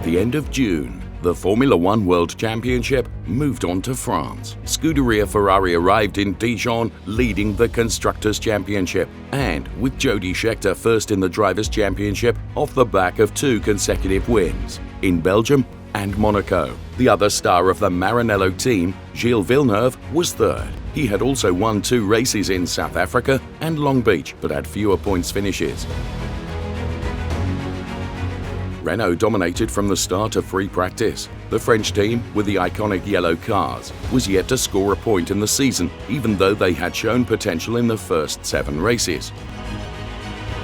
the end of June, the Formula One World Championship moved on to France. Scuderia Ferrari arrived in Dijon, leading the Constructors' Championship, and with Jody Scheckter first in the Drivers' Championship off the back of 2 consecutive wins in Belgium and Monaco. The other star of the Maranello team, Gilles Villeneuve, was third. He had also won 2 races in South Africa and Long Beach, but had fewer points finishes. Renault dominated from the start of free practice. The French team, with the iconic yellow cars, was yet to score a point in the season, even though they had shown potential in the first 7 races.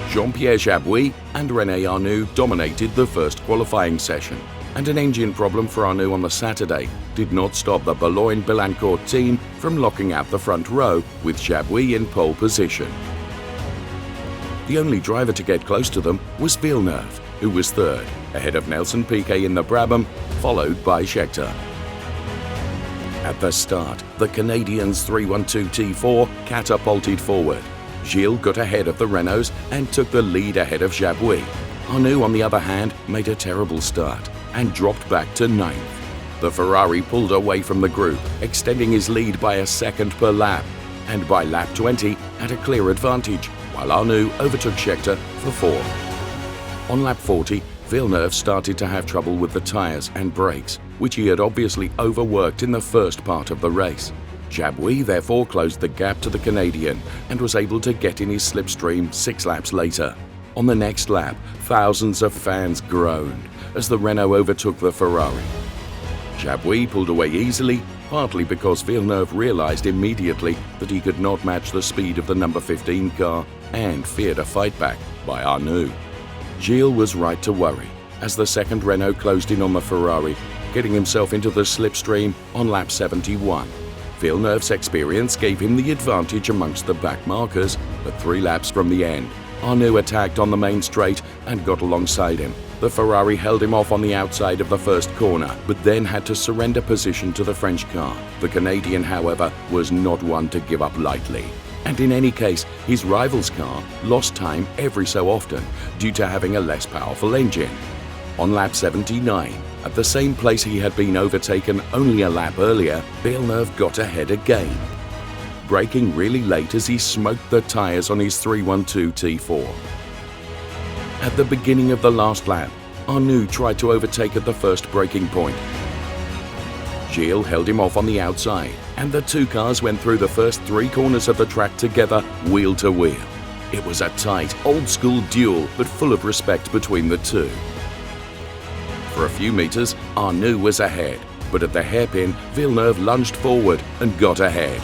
Jean-Pierre Jabouille and René Arnoux dominated the first qualifying session, and an engine problem for Arnoux on the Saturday did not stop the Boulogne-Billancourt team from locking out the front row, with Jabouille in pole position. The only driver to get close to them was Villeneuve, who was third, ahead of Nelson Piquet in the Brabham, followed by Scheckter. At the start, the Canadians' 312 T4 catapulted forward. Gilles got ahead of the Renaults and took the lead ahead of Jabouille. Arnoux, on the other hand, made a terrible start and dropped back to 9th. The Ferrari pulled away from the group, extending his lead by a second per lap, and by lap 20 had a clear advantage, while Arnoux overtook Scheckter for 4th. On lap 40, Villeneuve started to have trouble with the tyres and brakes, which he had obviously overworked in the first part of the race. Jabouille therefore closed the gap to the Canadian and was able to get in his slipstream 6 laps later. On the next lap, thousands of fans groaned as the Renault overtook the Ferrari. Jabouille pulled away easily, partly because Villeneuve realised immediately that he could not match the speed of the number 15 car and feared a fight back by Arnoux. Gilles was right to worry, as the second Renault closed in on the Ferrari, getting himself into the slipstream on lap 71. Villeneuve's experience gave him the advantage amongst the back markers, but 3 laps from the end, Arnoux attacked on the main straight and got alongside him. The Ferrari held him off on the outside of the first corner, but then had to surrender position to the French car. The Canadian, however, was not one to give up lightly. And in any case, his rival's car lost time every so often due to having a less powerful engine. On lap 79, at the same place he had been overtaken only a lap earlier, Villeneuve got ahead again, braking really late as he smoked the tyres on his 312 T4. At the beginning of the last lap, Arnoux tried to overtake at the first braking point. Gilles held him off on the outside, and the 2 cars went through the first 3 corners of the track together, wheel to wheel. It was a tight, old-school duel, but full of respect between the 2. For a few meters, Arnoux was ahead, but at the hairpin, Villeneuve lunged forward and got ahead.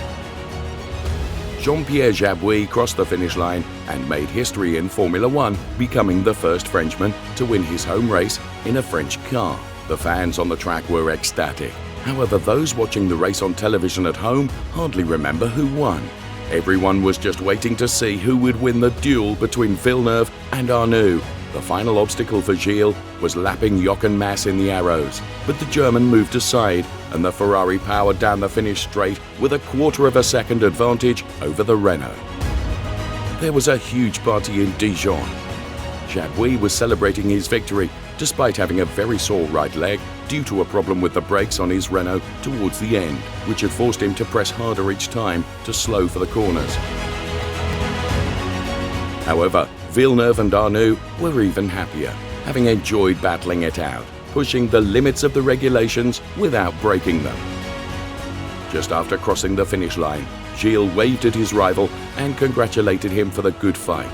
Jean-Pierre Jabouille crossed the finish line and made history in Formula One, becoming the first Frenchman to win his home race in a French car. The fans on the track were ecstatic. However, those watching the race on television at home hardly remember who won. Everyone was just waiting to see who would win the duel between Villeneuve and Arnoux. The final obstacle for Gilles was lapping Jochen Mass in the Arrows, but the German moved aside and the Ferrari powered down the finish straight with a 1/4 of a second advantage over the Renault. There was a huge party in Dijon. Jabouille was celebrating his victory despite having a very sore right leg due to a problem with the brakes on his Renault towards the end, which had forced him to press harder each time to slow for the corners. However, Villeneuve and Arnoux were even happier, having enjoyed battling it out, pushing the limits of the regulations without breaking them. Just after crossing the finish line, Gilles waved at his rival and congratulated him for the good fight.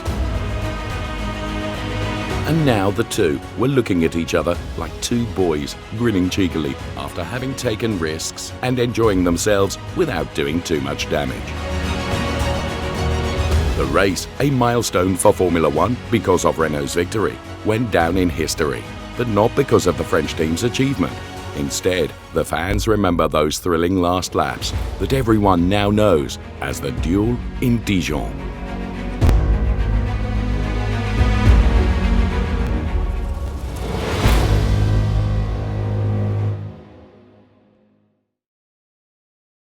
And now the 2 were looking at each other like 2 boys, grinning cheekily after having taken risks and enjoying themselves without doing too much damage. The race, a milestone for Formula One because of Renault's victory, went down in history, but not because of the French team's achievement. Instead, the fans remember those thrilling last laps that everyone now knows as the duel in Dijon.